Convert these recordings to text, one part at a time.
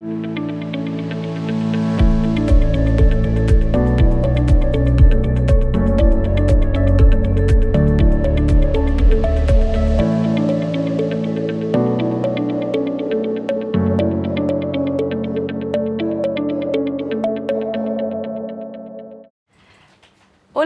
Hola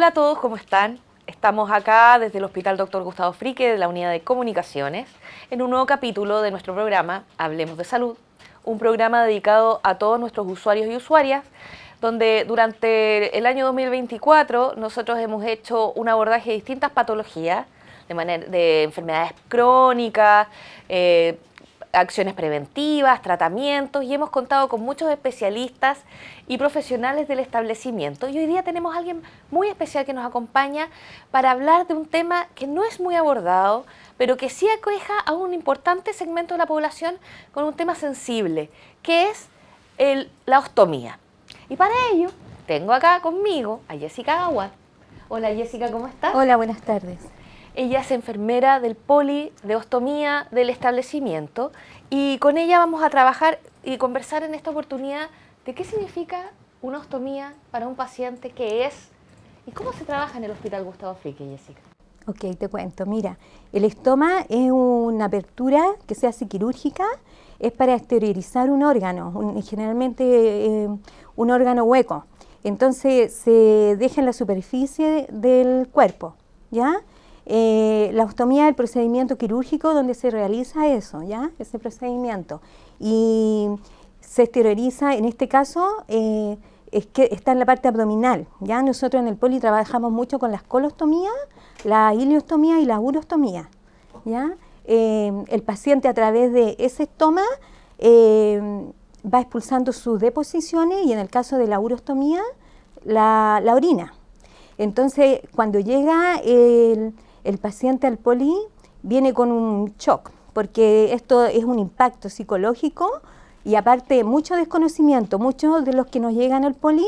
a todos, ¿cómo están? Estamos acá desde el Hospital Dr. Gustavo Fricke de la Unidad de Comunicaciones en un nuevo capítulo de nuestro programa Hablemos de Salud, un programa dedicado a todos nuestros usuarios y usuarias, donde durante el año 2024 nosotros hemos hecho un abordaje de distintas patologías, de enfermedades crónicas, acciones preventivas, tratamientos, y hemos contado con muchos especialistas y profesionales del establecimiento. Y hoy día tenemos a alguien muy especial que nos acompaña para hablar de un tema que no es muy abordado, pero que sí aqueja a un importante segmento de la población con un tema sensible, que es la ostomía. Y para ello tengo acá conmigo a Jessica Aguad. Hola Jessica, ¿cómo estás? Hola, buenas tardes. Ella es enfermera del poli de ostomía del establecimiento y con ella vamos a trabajar y conversar en esta oportunidad de qué significa una ostomía para un paciente, qué es y cómo se trabaja en el Hospital Gustavo Fricke, Jessica. Ok, te cuento. Mira, el estoma es una apertura que se hace quirúrgica, es para exteriorizar un órgano, generalmente un órgano hueco. Entonces se deja en la superficie del cuerpo, ¿ya? La ostomía es el procedimiento quirúrgico donde se realiza eso, ¿ya? Ese procedimiento. Y se exterioriza, en este caso, es que está en la parte abdominal, ¿ya? Nosotros en el poli trabajamos mucho con las colostomías, la ileostomía y la urostomía, ¿ya? El paciente a través de ese estoma va expulsando sus deposiciones y en el caso de la urostomía, la orina. Entonces, cuando llega el paciente al poli, viene con un shock, porque esto es un impacto psicológico y aparte mucho desconocimiento. Muchos de los que nos llegan al poli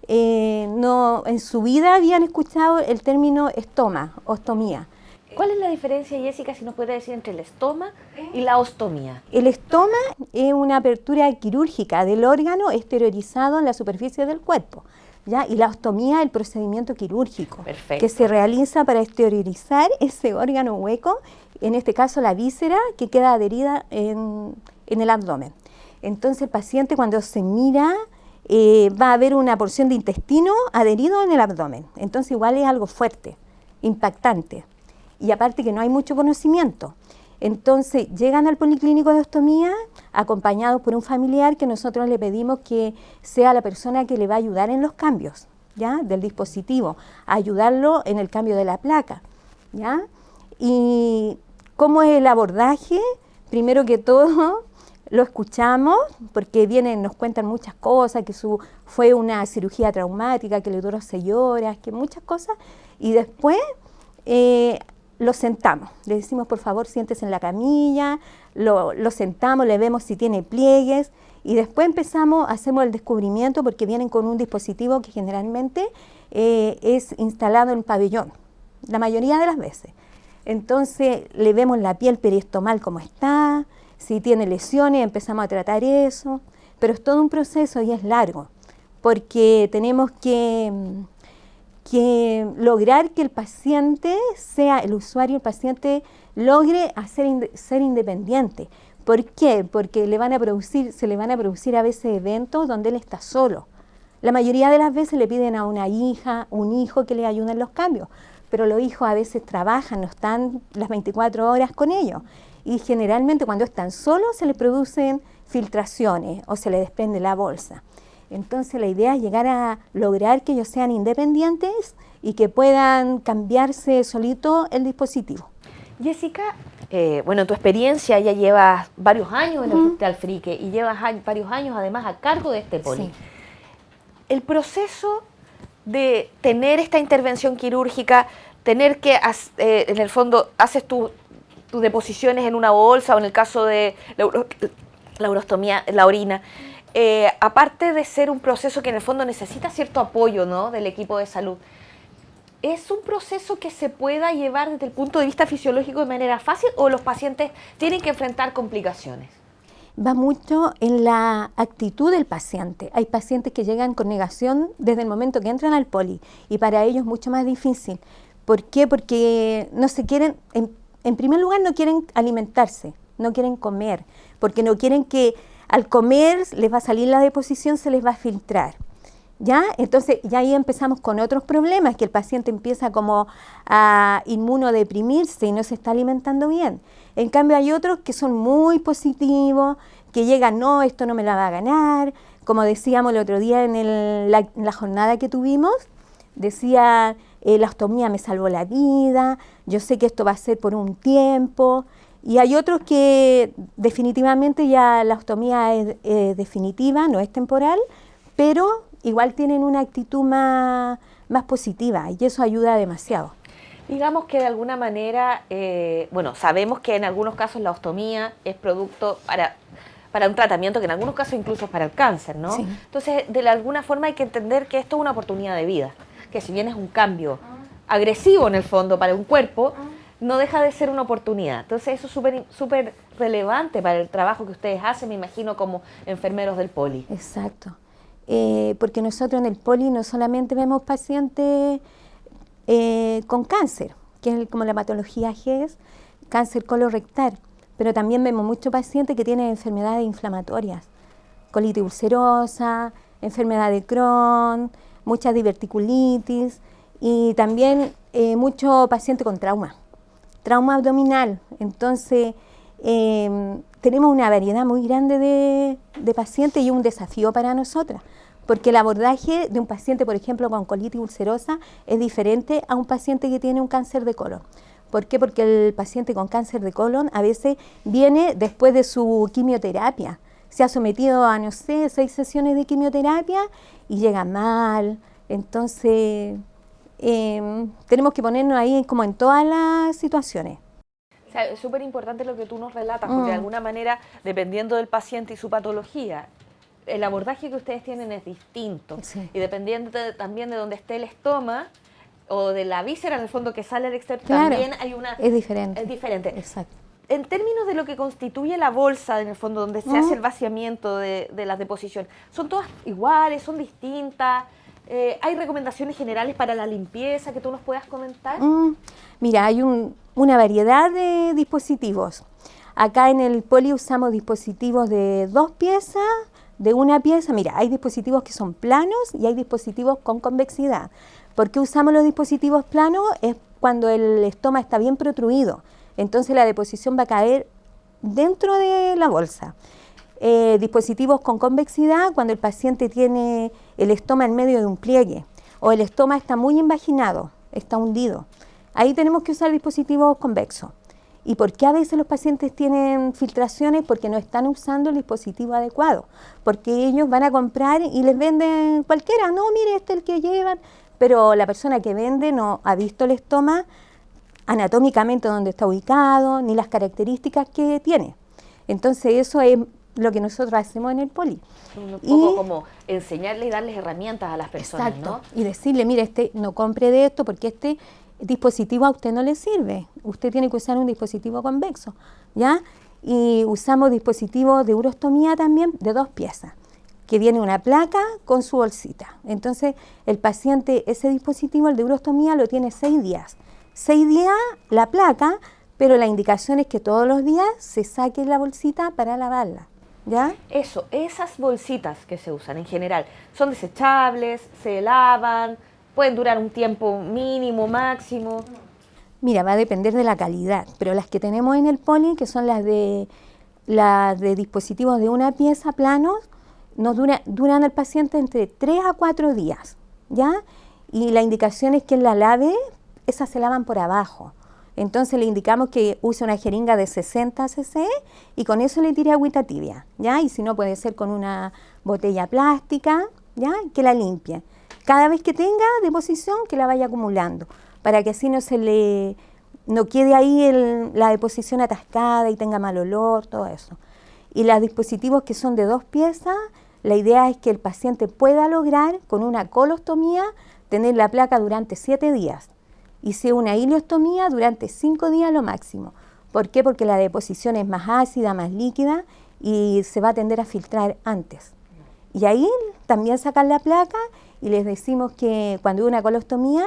no, en su vida habían escuchado el término estoma, ostomía. ¿Cuál es la diferencia, Jessica, si nos puede decir, entre el estoma y la ostomía? El estoma es una apertura quirúrgica del órgano exteriorizado en la superficie del cuerpo, ¿ya? Y la ostomía es el procedimiento quirúrgico. Perfecto. Que se realiza para exteriorizar ese órgano hueco, en este caso la víscera, que queda adherida en el abdomen. Entonces el paciente cuando se mira va a haber una porción de intestino adherido en el abdomen. Entonces igual es algo fuerte, impactante. Y aparte que no hay mucho conocimiento. Entonces llegan al policlínico de ostomía acompañados por un familiar que nosotros le pedimos que sea la persona que le va a ayudar en los cambios, ¿ya? Del dispositivo, a ayudarlo en el cambio de la placa, ¿ya? Y cómo es el abordaje, primero que todo lo escuchamos porque nos cuentan muchas cosas, que fue una cirugía traumática, que le duró 6 horas, que muchas cosas, y después lo sentamos, le decimos por favor siéntese en la camilla, lo sentamos, le vemos si tiene pliegues y después hacemos el descubrimiento porque vienen con un dispositivo que generalmente es instalado en el pabellón, la mayoría de las veces. Entonces le vemos la piel periostomal como está, si tiene lesiones empezamos a tratar eso, pero es todo un proceso y es largo porque tenemos que lograr que el paciente sea el usuario, el paciente logre ser independiente. ¿Por qué? Porque se le van a producir a veces eventos donde él está solo. La mayoría de las veces le piden a una hija, un hijo que le ayude en los cambios, pero los hijos a veces trabajan, no están las 24 horas con ellos. Y generalmente cuando están solos se les producen filtraciones o se les desprende la bolsa. Entonces la idea es llegar a lograr que ellos sean independientes y que puedan cambiarse solito el dispositivo. Jessica, en tu experiencia ya llevas varios años en el Hospital Fricke y llevas varios años además a cargo de este poli. Sí. El proceso de tener esta intervención quirúrgica, tener que, en el fondo, haces tus deposiciones en una bolsa o en el caso de la urostomía, la orina, aparte de ser un proceso que en el fondo necesita cierto apoyo, ¿no?, del equipo de salud, ¿es un proceso que se pueda llevar desde el punto de vista fisiológico de manera fácil o los pacientes tienen que enfrentar complicaciones? va mucho en la actitud del paciente. Hay pacientes que llegan con negación desde el momento que entran al poli y para ellos es mucho más difícil. ¿Por qué? Porque no se quieren, en primer lugar no quieren alimentarse, no quieren comer, porque no quieren que al comer les va a salir la deposición, se les va a filtrar. ¿Ya? Entonces ya ahí empezamos con otros problemas, que el paciente empieza como a inmunodeprimirse y no se está alimentando bien. En cambio hay otros que son muy positivos, que llegan, no, esto no me la va a ganar. Como decíamos el otro día en la jornada que tuvimos, decía, la ostomía me salvó la vida, yo sé que esto va a ser por un tiempo. Y hay otros que definitivamente ya la ostomía es definitiva, no es temporal, pero igual tienen una actitud más positiva y eso ayuda demasiado. Digamos que de alguna manera, bueno, sabemos que en algunos casos la ostomía es producto para un tratamiento que en algunos casos incluso es para el cáncer, ¿no? Sí. Entonces, de alguna forma hay que entender que esto es una oportunidad de vida, que si bien es un cambio agresivo en el fondo para un cuerpo, no deja de ser una oportunidad. Entonces eso es súper relevante para el trabajo que ustedes hacen, me imagino, como enfermeros del poli. Exacto. Porque nosotros en el poli no solamente vemos pacientes con cáncer, que es como la patología GES, cáncer colorectal, pero también vemos muchos pacientes que tienen enfermedades inflamatorias, colitis ulcerosa, enfermedad de Crohn, mucha diverticulitis y también muchos pacientes con trauma abdominal. Entonces tenemos una variedad muy grande de pacientes y un desafío para nosotras, porque el abordaje de un paciente, por ejemplo, con colitis ulcerosa es diferente a un paciente que tiene un cáncer de colon. ¿Por qué? Porque el paciente con cáncer de colon a veces viene después de su quimioterapia. Se ha sometido a, no sé, 6 sesiones de quimioterapia y llega mal. Entonces, tenemos que ponernos ahí como en todas las situaciones. O sea, es súper importante lo que tú nos relatas, porque de alguna manera, dependiendo del paciente y su patología, el abordaje que ustedes tienen es distinto. Sí. Y dependiendo también de dónde esté el estómago o de la víscera, en el fondo, que sale al exterior, Claro, también hay una... es diferente. Es diferente. Exacto. En términos de lo que constituye la bolsa, en el fondo, donde se hace el vaciamiento de las deposiciones, ¿son todas iguales? ¿Son distintas? ¿Hay recomendaciones generales para la limpieza que tú nos puedas comentar? Mira, hay una variedad de dispositivos. Acá en el poli usamos dispositivos de 2 piezas, de 1 pieza. Mira, hay dispositivos que son planos y hay dispositivos con convexidad. ¿Por qué usamos los dispositivos planos? Es cuando el estómago está bien protruido. Entonces la deposición va a caer dentro de la bolsa. Dispositivos con convexidad, cuando el paciente tiene el estómago en medio de un pliegue o el estómago está muy invaginado, está hundido. Ahí tenemos que usar dispositivos convexos. ¿Y por qué a veces los pacientes tienen filtraciones? Porque no están usando el dispositivo adecuado. Porque ellos van a comprar y les venden cualquiera. No, mire, este es el que llevan. Pero la persona que vende no ha visto el estómago anatómicamente donde está ubicado, ni las características que tiene. Entonces eso es lo que nosotros hacemos en el poli. Un poco como enseñarle y darles herramientas a las personas, exacto, ¿no? Y decirle, mire, no compre de esto porque este dispositivo a usted no le sirve. Usted tiene que usar un dispositivo convexo, ¿ya? Y usamos dispositivos de urostomía también de 2 piezas, que viene una placa con su bolsita. Entonces, el paciente, ese dispositivo, el de urostomía, lo tiene 6 días. 6 días la placa, pero la indicación es que todos los días se saque la bolsita para lavarla, ¿ya? Eso, esas bolsitas que se usan en general, ¿son desechables? ¿Se lavan? ¿Pueden durar un tiempo mínimo, máximo? Mira, va a depender de la calidad, pero las que tenemos en el poli, que son las de dispositivos de 1 pieza planos, nos duran al paciente entre 3 a 4 días, ¿ya? Y la indicación es que la lave, esas se lavan por abajo. Entonces le indicamos que use una jeringa de 60 cc y con eso le tire agüita tibia, ¿ya? Y si no, puede ser con una botella plástica, ¿ya? Que la limpie. Cada vez que tenga deposición, que la vaya acumulando, para que así no quede ahí la deposición atascada y tenga mal olor, todo eso. Y los dispositivos que son de 2 piezas, la idea es que el paciente pueda lograr, con una colostomía, tener la placa durante 7 días. Y si una ileostomía, durante 5 días lo máximo. ¿Por qué? Porque la deposición es más ácida, más líquida, y se va a tender a filtrar antes. Y ahí también sacan la placa y les decimos que cuando hay una colostomía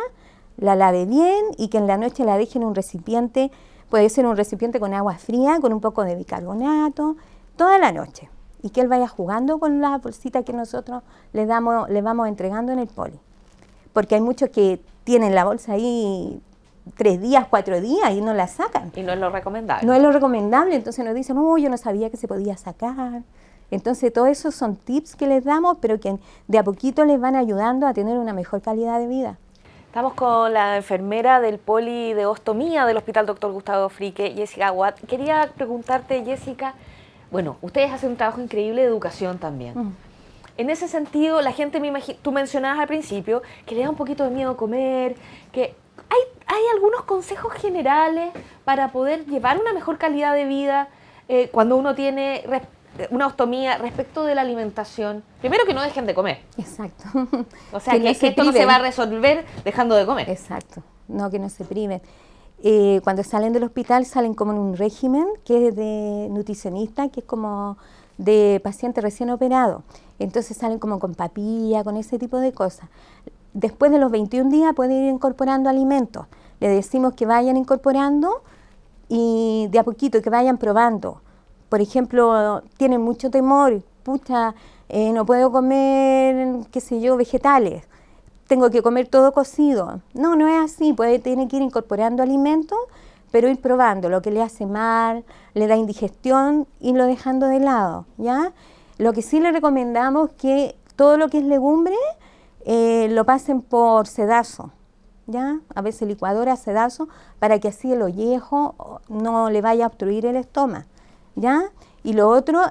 la lave bien y que en la noche la dejen en un recipiente, puede ser un recipiente con agua fría, con un poco de bicarbonato, toda la noche. Y que él vaya jugando con la bolsita que nosotros le vamos entregando en el poli. Porque hay muchos que tienen la bolsa ahí 3 días, 4 días y no la sacan. Y no es lo recomendable. No es lo recomendable, entonces nos dicen, yo no sabía que se podía sacar. Entonces, todo eso son tips que les damos, pero que de a poquito les van ayudando a tener una mejor calidad de vida. Estamos con la enfermera del poli de ostomía del Hospital Dr. Gustavo Frique, Jessica Watt. Quería preguntarte, Jessica, bueno, ustedes hacen un trabajo increíble de educación también. En ese sentido, la gente, tú mencionabas al principio, que le da un poquito de miedo comer, que hay algunos consejos generales para poder llevar una mejor calidad de vida cuando uno tiene una ostomía respecto de la alimentación. Primero, que no dejen de comer. Exacto. O sea, que esto no se va a resolver dejando de comer. Exacto. No, que no se priven. Cuando salen del hospital salen como en un régimen que es de nutricionista, que es como de paciente recién operado. Entonces salen como con papilla, con ese tipo de cosas. Después de los 21 días pueden ir incorporando alimentos. Le decimos que vayan incorporando y de a poquito que vayan probando. Por ejemplo, tienen mucho temor, no puedo comer, qué sé yo, vegetales, tengo que comer todo cocido. No es así, tiene que ir incorporando alimentos, pero ir probando lo que le hace mal, le da indigestión, irlo dejando de lado, ¿ya? Lo que sí le recomendamos es que todo lo que es legumbre lo pasen por sedazo, ¿ya? A veces licuadora, sedazo, para que así el ollejo no le vaya a obstruir el estómago, ¿ya? Y lo otro,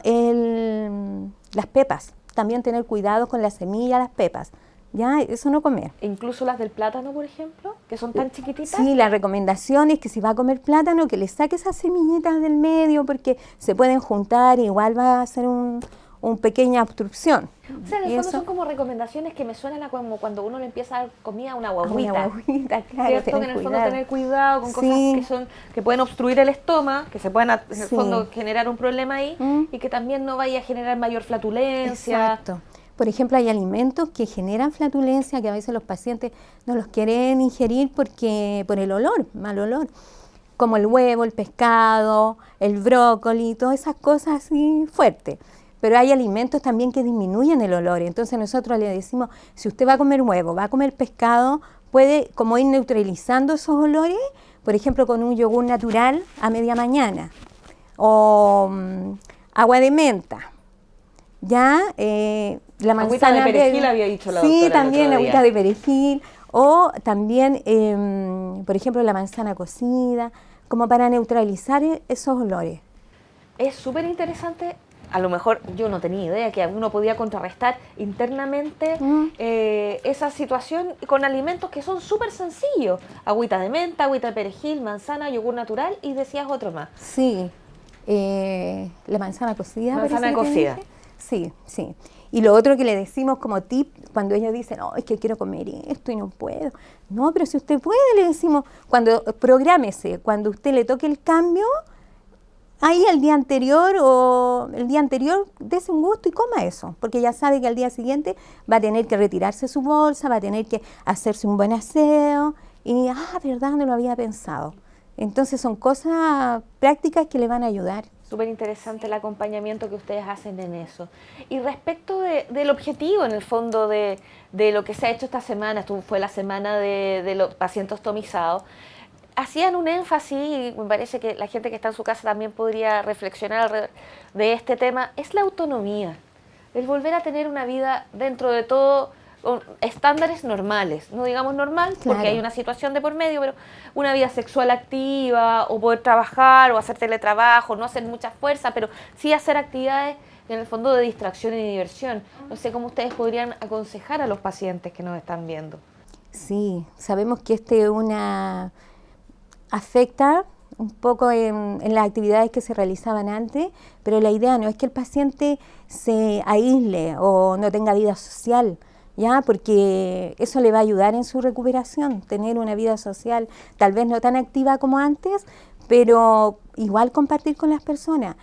las pepas, también tener cuidado con las semillas, las pepas, ¿ya? Eso no comer. ¿Incluso las del plátano, por ejemplo, que son tan chiquititas? Sí, la recomendación es que si va a comer plátano, que le saque esas semillitas del medio, porque se pueden juntar y igual va a hacer una pequeña obstrucción. O sea, en el fondo son como recomendaciones que me suenan a como cuando uno le empieza a dar comida a una guaguita. Una guaguita, claro. ¿Cierto? Que en el fondo tener cuidado con cosas que pueden obstruir el estómago, que se pueden en el fondo generar un problema ahí y que también no vaya a generar mayor flatulencia. Exacto. Por ejemplo, hay alimentos que generan flatulencia que a veces los pacientes no los quieren ingerir por el olor, mal olor, como el huevo, el pescado, el brócoli, todas esas cosas así fuertes. Pero hay alimentos también que disminuyen el olor, entonces nosotros le decimos, si usted va a comer huevo, va a comer pescado, puede como ir neutralizando esos olores, por ejemplo, con un yogur natural a media mañana, o agua de menta, ¿ya? La manzana agüita de perejil había dicho la doctora. Sí, también agüita de perejil, o también, por ejemplo, la manzana cocida, como para neutralizar esos olores. Es súper interesante. A lo mejor yo no tenía idea que uno podía contrarrestar internamente esa situación con alimentos que son súper sencillos. Agüita de menta, agüita de perejil, manzana, yogur natural y decías otro más. Sí, la manzana cocida. Manzana cocida. Sí. Y lo otro que le decimos como tip, cuando ellos dicen, es que quiero comer esto y no puedo. No, pero si usted puede, le decimos, prográmese, cuando usted le toque el cambio, ahí el día anterior dése un gusto y coma eso, porque ya sabe que al día siguiente va a tener que retirarse su bolsa, va a tener que hacerse un buen aseo y, verdad, no lo había pensado. Entonces son cosas prácticas que le van a ayudar. Súper interesante el acompañamiento que ustedes hacen en eso. Y respecto del objetivo, en el fondo, de lo que se ha hecho esta semana, esto fue la semana de los pacientes ostomizados, hacían un énfasis, y me parece que la gente que está en su casa también podría reflexionar alrededor de este tema, es la autonomía, el volver a tener una vida dentro de todo con estándares normales, no digamos normal, porque claro, hay una situación de por medio, pero una vida sexual activa, o poder trabajar, o hacer teletrabajo, no hacer mucha fuerza, pero sí hacer actividades en el fondo de distracción y diversión. No sé cómo ustedes podrían aconsejar a los pacientes que nos están viendo. Sí, sabemos que afecta un poco en las actividades que se realizaban antes, pero la idea no es que el paciente se aísle o no tenga vida social, ¿ya? Porque eso le va a ayudar en su recuperación, tener una vida social, tal vez no tan activa como antes, pero igual compartir con las personas.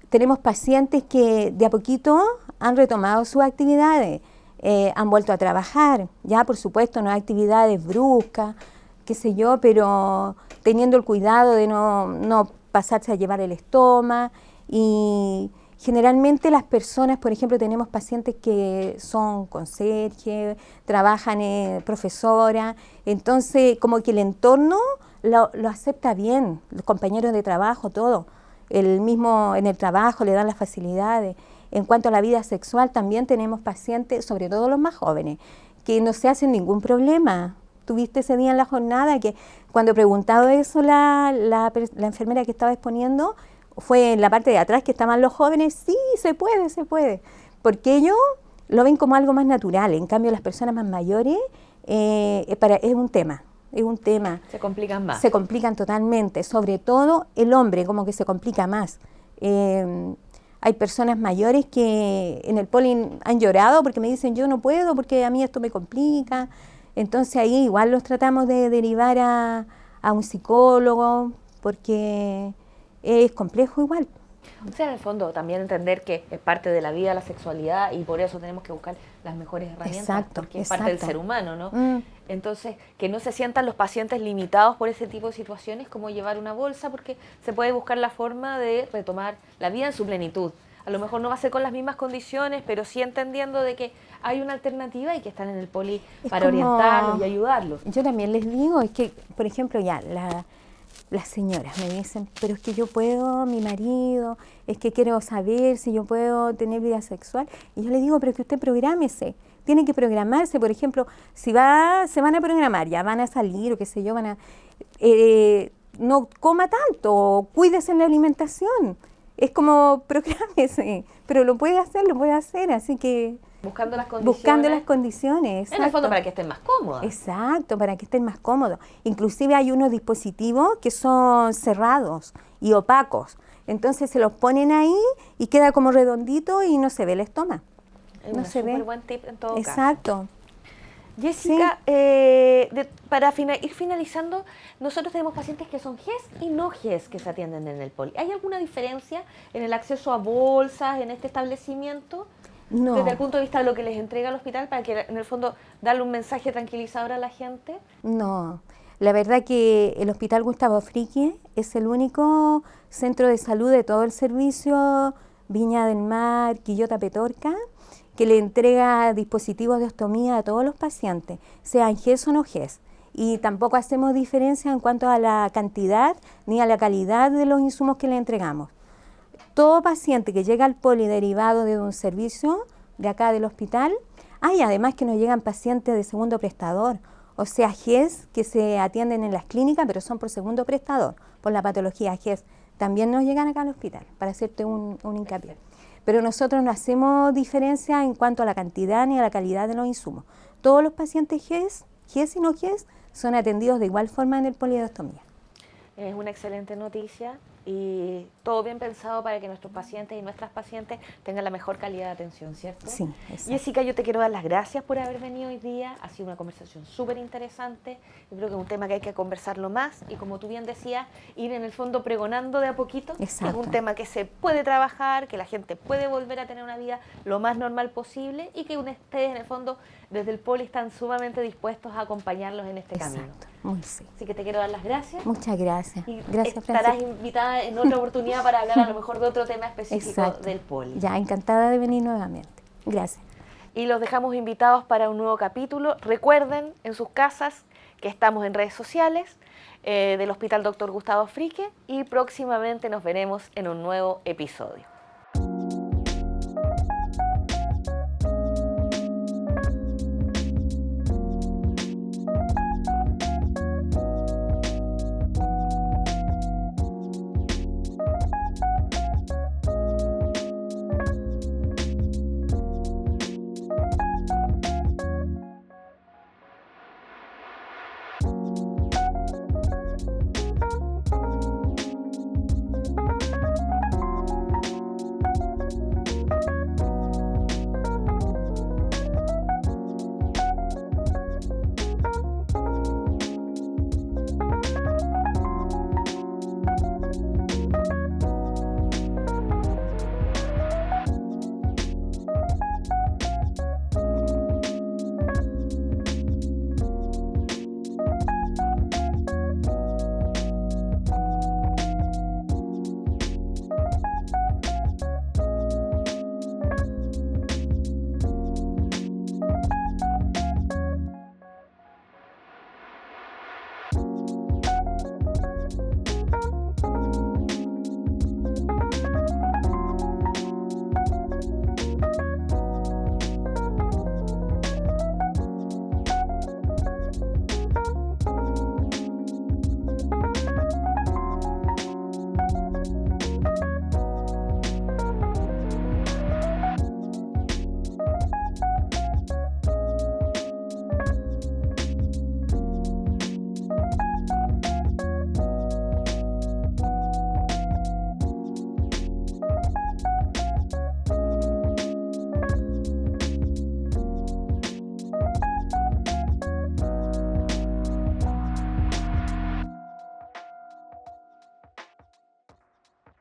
tenemos pacientes que de a poquito han retomado sus actividades, han vuelto a trabajar, ya por supuesto no hay actividades bruscas, qué sé yo, pero teniendo el cuidado de no pasarse a llevar el estómago. Y generalmente las personas, por ejemplo, tenemos pacientes que son conserjes, trabajan profesoras, entonces como que el entorno lo acepta bien, los compañeros de trabajo, todo. El mismo en el trabajo le dan las facilidades. En cuanto a la vida sexual, también tenemos pacientes, sobre todo los más jóvenes, que no se hacen ningún problema. Tuviste ese día en la jornada que cuando preguntaba eso la enfermera que estaba exponiendo, fue en la parte de atrás que estaban los jóvenes, sí, se puede, porque ellos lo ven como algo más natural. En cambio, las personas más mayores es un tema. Se complican más. Se complican totalmente, sobre todo el hombre, como que se complica más. Hay personas mayores que en el poli han llorado porque me dicen yo no puedo porque a mí esto me complica. Entonces ahí igual los tratamos de derivar a un psicólogo porque es complejo igual. O sea, en el fondo también entender que es parte de la vida la sexualidad y por eso tenemos que buscar las mejores herramientas, porque es parte del ser humano, ¿no? Entonces, que no se sientan los pacientes limitados por ese tipo de situaciones como llevar una bolsa, porque se puede buscar la forma de retomar la vida en su plenitud. A lo mejor no va a ser con las mismas condiciones, pero sí entendiendo de que hay una alternativa y que están en el poli para orientarlos y ayudarlos. Yo también les digo, es que, por ejemplo, ya las señoras me dicen, pero es que yo puedo, mi marido, es que quiero saber si yo puedo tener vida sexual. Y yo le digo, pero que usted prográmese, tiene que programarse. Por ejemplo, si se van a programar, ya van a salir o qué sé yo, no coma tanto, cuídese en la alimentación. Es como prográmese, pero lo puede hacer, así que... Buscando las condiciones. En el fondo para que estén más cómodos. Exacto, para que estén más cómodos. Inclusive hay unos dispositivos que son cerrados y opacos. Entonces se los ponen ahí y queda como redondito y no se ve el estómago. No se ve. Un súper buen tip en todo caso. Exacto. Jessica, para ir finalizando, nosotros tenemos pacientes que son GES y no GES que se atienden en el poli. ¿Hay alguna diferencia en el acceso a bolsas en este establecimiento? No. Desde el punto de vista de lo que les entrega el hospital, para que en el fondo darle un mensaje tranquilizador a la gente. No, la verdad que el Hospital Gustavo Fricke es el único centro de salud de todo el servicio Viña del Mar, Quillota, Petorca, que le entrega dispositivos de ostomía a todos los pacientes, sean GES o no GES. Y tampoco hacemos diferencia en cuanto a la cantidad ni a la calidad de los insumos que le entregamos. Todo paciente que llega al poli derivado de un servicio de acá del hospital, hay además que nos llegan pacientes de segundo prestador, o sea, GES que se atienden en las clínicas, pero son por segundo prestador, por la patología GES. También nos llegan acá al hospital, para hacerte un hincapié. Pero nosotros no hacemos diferencia en cuanto a la cantidad ni a la calidad de los insumos. Todos los pacientes GES y no GES, son atendidos de igual forma en el poli de ostomía. Es una excelente noticia y todo bien pensado para que nuestros pacientes y nuestras pacientes tengan la mejor calidad de atención, ¿cierto? Sí, exacto. Jessica, yo te quiero dar las gracias por haber venido hoy día. Ha sido una conversación súper interesante. Yo creo que es un tema que hay que conversarlo más y, como tú bien decías, ir en el fondo pregonando de a poquito. Exacto. Es un tema que se puede trabajar, que la gente puede volver a tener una vida lo más normal posible y que ustedes, en el fondo, desde el poli están sumamente dispuestos a acompañarlos en este camino. Muy sí. Así que te quiero dar las gracias. Muchas gracias. Y gracias, estarás invitada en otra oportunidad para hablar a lo mejor de otro tema específico. Exacto. Del poli. Ya, encantada de venir nuevamente. Gracias. Y los dejamos invitados para un nuevo capítulo. Recuerden en sus casas que estamos en redes sociales del Hospital Dr. Gustavo Fricke y próximamente nos veremos en un nuevo episodio.